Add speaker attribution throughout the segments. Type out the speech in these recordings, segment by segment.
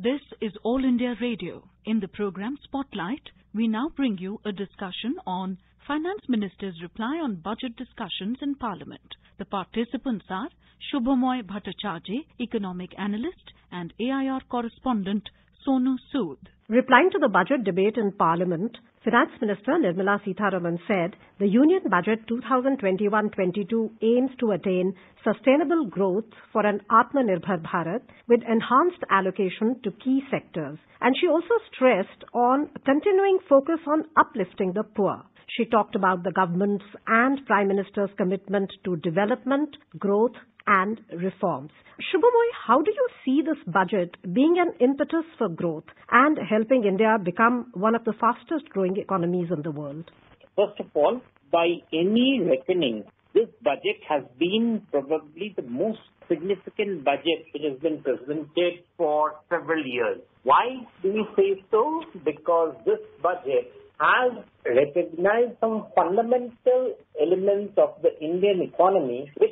Speaker 1: This is All India Radio. In the program Spotlight, we now bring you a discussion on Finance Minister's reply on budget discussions in Parliament. The participants are Shubhamoy Bhattacharjee, economic analyst, and AIR correspondent Sonu Sood.
Speaker 2: Replying to the budget debate in Parliament, Finance Minister Nirmala Sitharaman said the Union Budget 2021-22 aims to attain sustainable growth for an Atmanirbhar Bharat with enhanced allocation to key sectors. And she also stressed on continuing focus on uplifting the poor. She talked about the government's and Prime Minister's commitment to development, growth and reforms. Shubhamoy, how do you see this budget being an impetus for growth and helping India become one of the fastest growing economies in the world?
Speaker 3: First of all, by any reckoning, this budget has been probably the most significant budget which has been presented for several years. Why do we say so? Because this budget has recognized some fundamental elements of the Indian economy which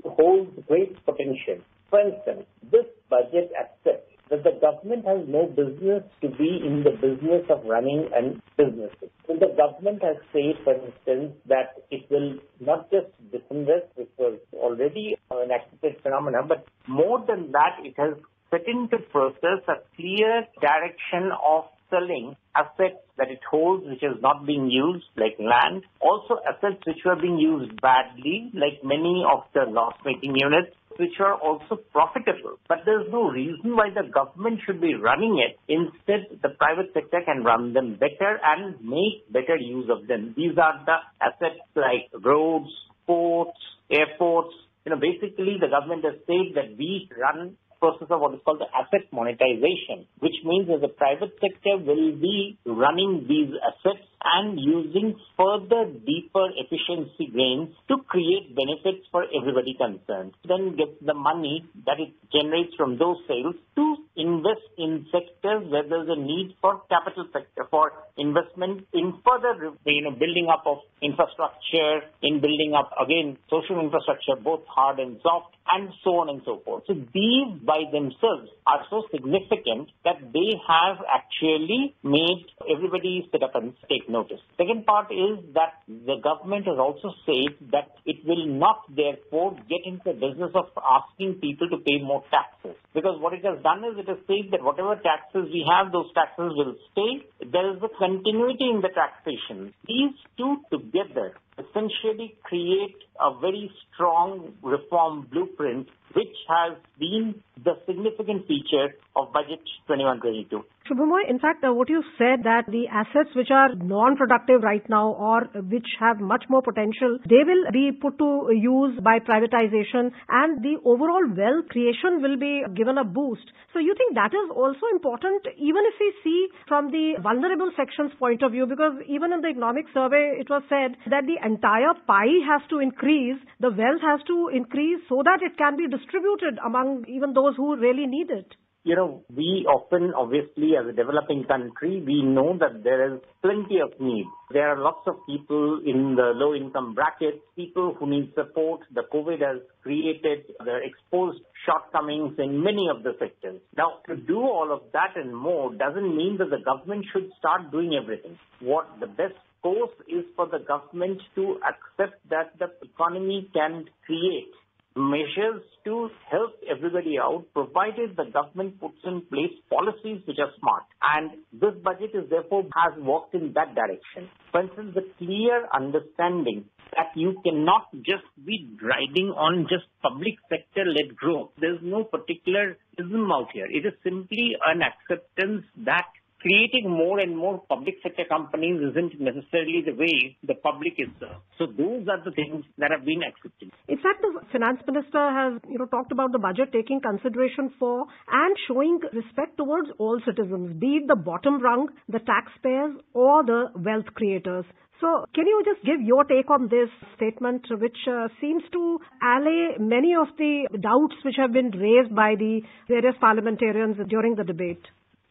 Speaker 3: holds great potential. For instance, this budget accepts that the government has no business to be in the business of running businesses. So the government has said, for instance, that it will not just disinvest, which was already an accepted phenomenon, but more than that, it has set into process a clear direction of selling assets that it holds which is not being used, like land, also assets which were being used badly, like many of the loss-making units, which are also profitable. But there's no reason why the government should be running it. Instead, the private sector can run them better and make better use of them. These are the assets like roads, ports, airports. Basically, the government has said that we run process of what is called the asset monetization, which means that the private sector will be running these assets and using further deeper efficiency gains to create benefits for everybody concerned. Then gets the money that it generates from those sales to invest in sectors where there's a need for capital sector, for investment in further building up of infrastructure, in building up, again, social infrastructure, both hard and soft, and so on and so forth. So these by themselves are so significant that they have actually made everybody sit up and take notice. Second part is that the government has also said that it will not therefore get into the business of asking people to pay more taxes. Because what it has done is it has said that whatever taxes we have, those taxes will stay. There is a continuity in the taxation. These two together essentially create a very strong reform blueprint which has been the significant feature of Budget 21-22.
Speaker 2: Shubhamoy, in fact, what you said that the assets which are non-productive right now or which have much more potential, they will be put to use by privatization and the overall wealth creation will be given a boost. So you think that is also important even if we see from the vulnerable sections point of view, because even in the economic survey it was said that the entire pie has to increase, the wealth has to increase so that it can be distributed among even those who really need it.
Speaker 3: We often, obviously, as a developing country, we know that there is plenty of need. There are lots of people in the low-income brackets, people who need support. The COVID has created the exposed shortcomings in many of the sectors. Now, to do all of that and more doesn't mean that the government should start doing everything. What the best course is for the government to accept that the economy can create measures to help everybody out, provided the government puts in place policies which are smart. And this budget is therefore has walked in that direction. For instance, the clear understanding that you cannot just be riding on just public sector-led growth. There's no particular ism out here. It is simply an acceptance that creating more and more public sector companies isn't necessarily the way the public is served. So those are the things that have been accepted.
Speaker 2: In fact, the finance minister has talked about the budget taking consideration for and showing respect towards all citizens, be it the bottom rung, the taxpayers or the wealth creators. So can you just give your take on this statement which seems to allay many of the doubts which have been raised by the various parliamentarians during the debate?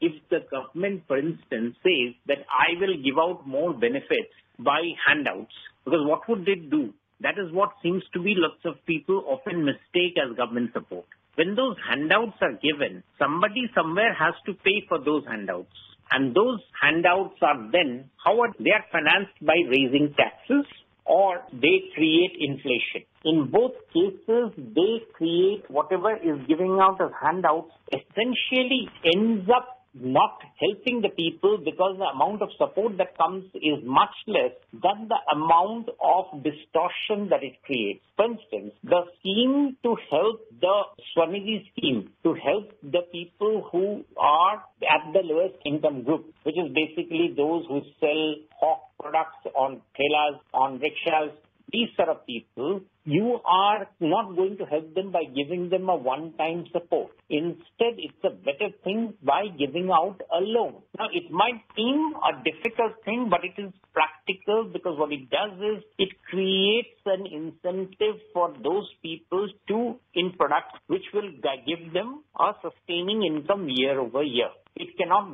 Speaker 3: If the government, for instance, says that I will give out more benefits by handouts, because what would it do? That is what seems to be lots of people often mistake as government support. when those handouts are given, somebody somewhere has to pay for those handouts. And those handouts are then, they are financed by raising taxes or they create inflation. In both cases, they create whatever is giving out as handouts essentially ends up not helping the people because the amount of support that comes is much less than the amount of distortion that it creates. For instance, the scheme to help the Swanidhi scheme, to help the people who are at the lowest income group, which is basically those who sell hawk products on thelas, on rickshaws, these sort of people, you are not going to help them by giving them a one-time support. Instead, it's a better thing by giving out a loan. Now, it might seem a difficult thing, but it is practical because what it does is it creates an incentive for those people to in products which will give them a sustaining income year over year.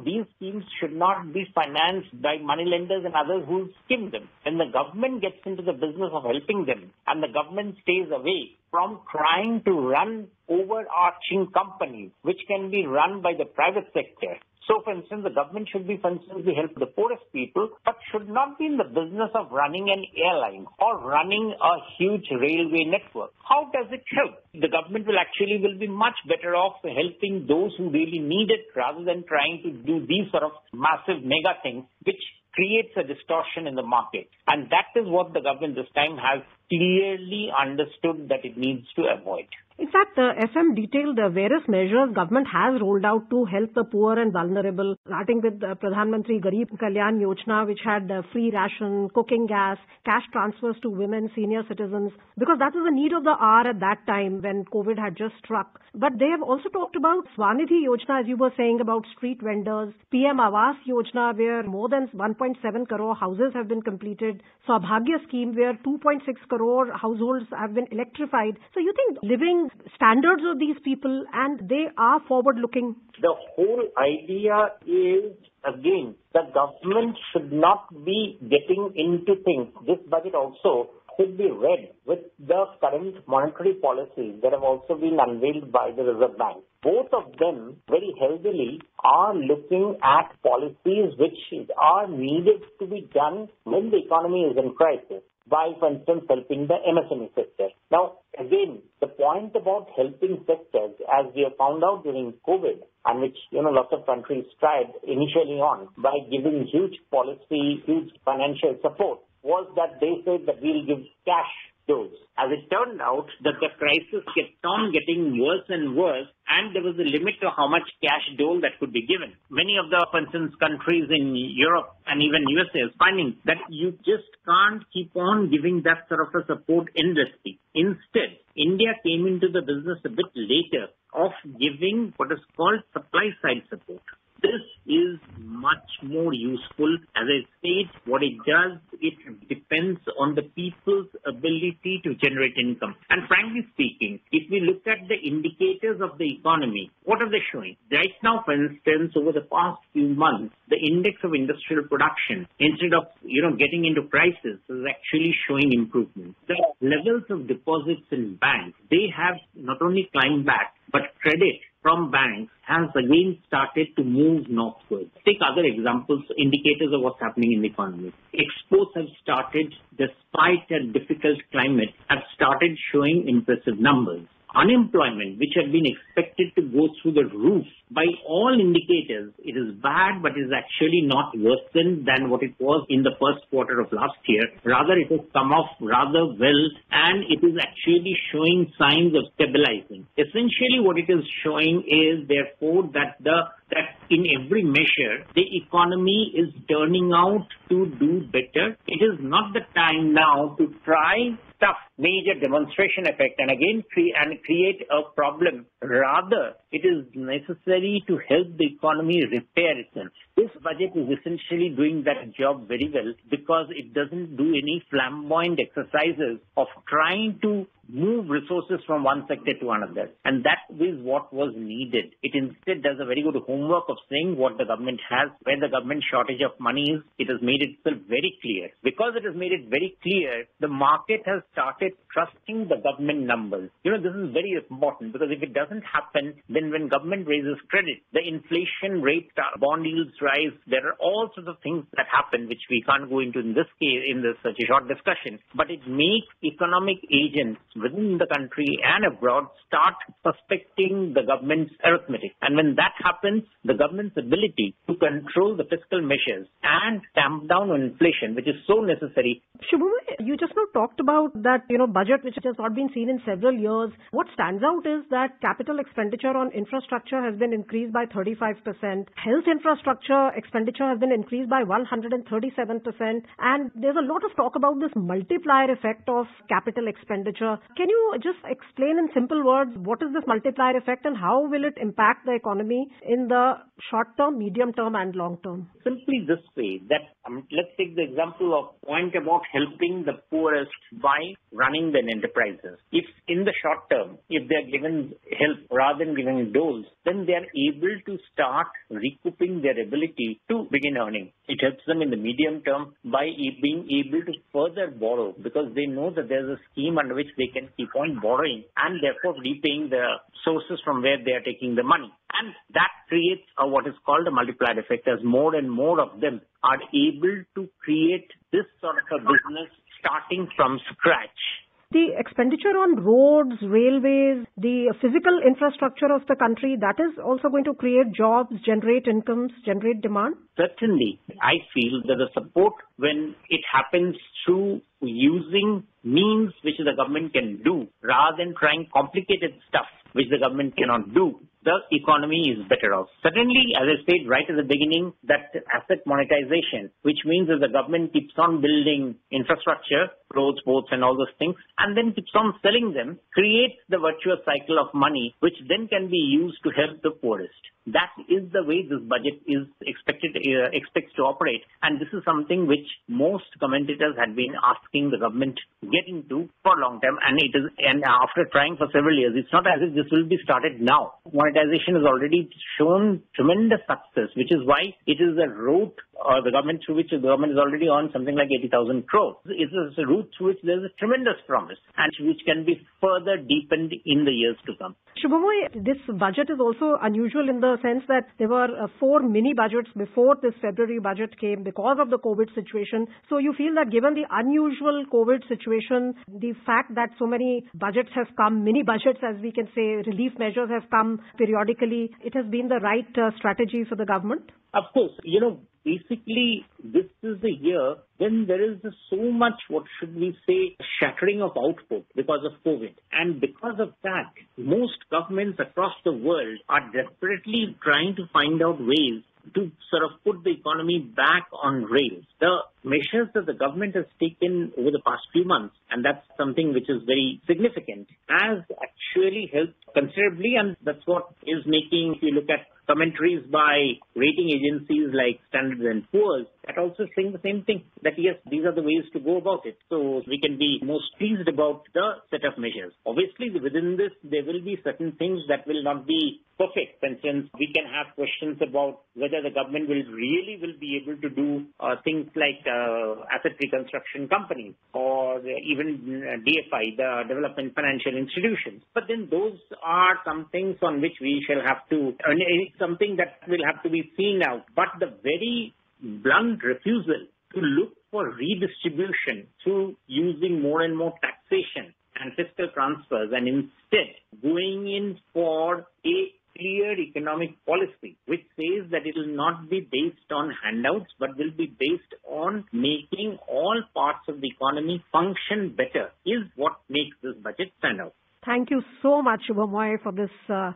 Speaker 3: These schemes should not be financed by moneylenders and others who skim them. When the government gets into the business of helping them and the government stays away from trying to run overarching companies which can be run by the private sector. So, for instance, the government should be, help the poorest people, but should not be in the business of running an airline or running a huge railway network. How does it help? The government will be much better off helping those who really need it rather than trying to do these sort of massive mega things, which creates a distortion in the market. And that is what the government this time has clearly understood that it needs to avoid.
Speaker 2: In fact, SM detailed the various measures government has rolled out to help the poor and vulnerable, starting with Pradhan Mantri Garib Kalyan Yojana, which had free ration, cooking gas, cash transfers to women, senior citizens, because that was the need of the hour at that time when COVID had just struck. But they have also talked about Swanidhi Yojana, as you were saying, about street vendors, PM Awas Yojana, where more than 1.7 crore houses have been completed, Saubhagya scheme, where 2.6 crore households have been electrified. So you think living standards of these people, and they are forward-looking?
Speaker 3: The whole idea is, again, the government should not be getting into things. This budget also should be read with the current monetary policies that have also been unveiled by the Reserve Bank. Both of them very heavily are looking at policies which are needed to be done when the economy is in crisis, by, for instance, helping the MSME sector. Now, again, the point about helping sectors, as we have found out during COVID, and which, lots of countries tried initially on by giving huge financial support, was that they said that we'll give cash dose. As it turned out, that the crisis kept on getting worse and worse, and there was a limit to how much cash dole that could be given. Many of the, for instance, countries in Europe and even USA is finding that you just can't keep on giving that sort of a support endlessly. Instead, India came into the business a bit later of giving what is called supply side support. This is much more useful. As I said, what it does, it depends on the people's ability to generate income. And frankly speaking, if we look at the indicators of the economy, what are they showing? Right now, for instance, over the past few months, the index of industrial production, instead of, getting into crisis, is actually showing improvement. The levels of deposits in banks, they have not only climbed back, but credit from banks has again started to move northwards. Take other examples, indicators of what's happening in the economy. Exports have started, despite a difficult climate, have started showing impressive numbers. Unemployment, which had been expected to go through the roof, by all indicators, it is bad, but is actually not worsened than what it was in the first quarter of last year. Rather, it has come off rather well, and it is actually showing signs of stabilizing. Essentially, what it is showing is, therefore, that in every measure, the economy is turning out to do better. It is not the time now to try stuff, major demonstration effect, and again create a problem. Rather, it is necessary to help the economy repair itself. This budget is essentially doing that job very well because it doesn't do any flamboyant exercises of trying to move resources from one sector to another. And that is what was needed. It instead does a very good homework of saying what the government has, where the government shortage of money is. It has made itself very clear. Because it has made it very clear, the market has started trusting the government numbers. This is very important because if it doesn't happen, then when government raises credit, the inflation rate, bond yields rise. There are all sorts of things that happen which we can't go into in this case, in this such a short discussion. But it makes economic agents within the country and abroad start suspecting the government's arithmetic. And when that happens, the government's ability to control the fiscal measures and tamp down on inflation, which is so necessary.
Speaker 2: Subramanian, you just now talked about that, budget which has not been seen in several years. What stands out is that capital expenditure on infrastructure has been increased by 35%. Health infrastructure expenditure has been increased by 137%. And there's a lot of talk about this multiplier effect of capital expenditure. Can you just explain in simple words what is this multiplier effect and how will it impact the economy in the short term, medium term and long term?
Speaker 3: Simply this way, that let's take the example of point about helping the poorest by running their enterprises. If in the short term, if they are given help rather than giving doles, then they are able to start recouping their ability to begin earning. It helps them in the medium term by being able to further borrow because they know that there's a scheme under which they can keep on borrowing and therefore repaying the sources from where they are taking the money. And that creates what is called a multiplier effect as more and more of them are able to create this sort of a business starting from scratch.
Speaker 2: The expenditure on roads, railways, the physical infrastructure of the country, that is also going to create jobs, generate incomes, generate demand?
Speaker 3: Certainly, I feel that the support, when it happens through using means which the government can do rather than trying complicated stuff which the government cannot do, the economy is better off. Certainly, as I said right at the beginning, that asset monetization, which means that the government keeps on building infrastructure, roads, boats and all those things, and then keeps on selling them, creates the virtuous cycle of money, which then can be used to help the poorest. That is the way this budget is expects to operate. And this is something which most commentators had been asking the government to get into for a long time. And after trying for several years, it's not as if this will be started now. Monetization has already shown tremendous success, which is why it is a route the government through which the government has already earned something like 80,000 crores. It is a route through which there is a tremendous promise and which can be further deepened in the years to come.
Speaker 2: Subramanian, this budget is also unusual in the sense that there were 4 mini budgets before this February budget came because of the COVID situation. So you feel that given the unusual COVID situation, the fact that so many budgets have come, mini budgets as we can say, relief measures have come periodically, it has been the right strategy for the government?
Speaker 3: Of course, basically, this is the year when there is so much, what should we say, shattering of output because of COVID. And because of that, most governments across the world are desperately trying to find out ways to sort of put the economy back on rails. The measures that the government has taken over the past few months, and that's something which is very significant, has actually helped considerably, and that's what is making, if you look at commentaries by rating agencies like Standard & Poor's, that also saying the same thing, that yes, these are the ways to go about it. So we can be most pleased about the set of measures. Obviously, within this, there will be certain things that will not be perfect. For instance, we can have questions about whether the government will be able to do things like asset reconstruction companies or even DFI, the Development Financial Institutions. But then those are some things on which we shall have to, it's something that will have to be seen out. But the very blunt refusal to look for redistribution through using more and more taxation and fiscal transfers and instead going in for a clear economic policy which says that it will not be based on handouts but will be based on making all parts of the economy function better is what makes this budget stand out.
Speaker 2: Thank you so much, Subramanian, for this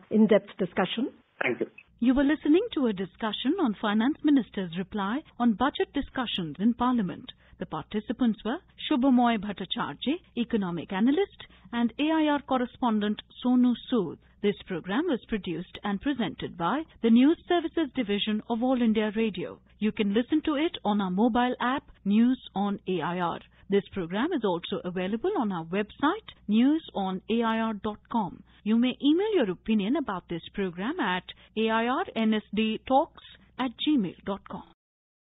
Speaker 2: in-depth discussion.
Speaker 3: Thank you.
Speaker 1: You were listening to a discussion on Finance Minister's reply on budget discussions in Parliament. The participants were Subramanian Bhattacharjee, economic analyst, and AIR correspondent Sonu Sood. This program was produced and presented by the News Services Division of All India Radio. You can listen to it on our mobile app, News on AIR. This program is also available on our website, newsonair.com. You may email your opinion about this program at airnsdtalks@gmail.com.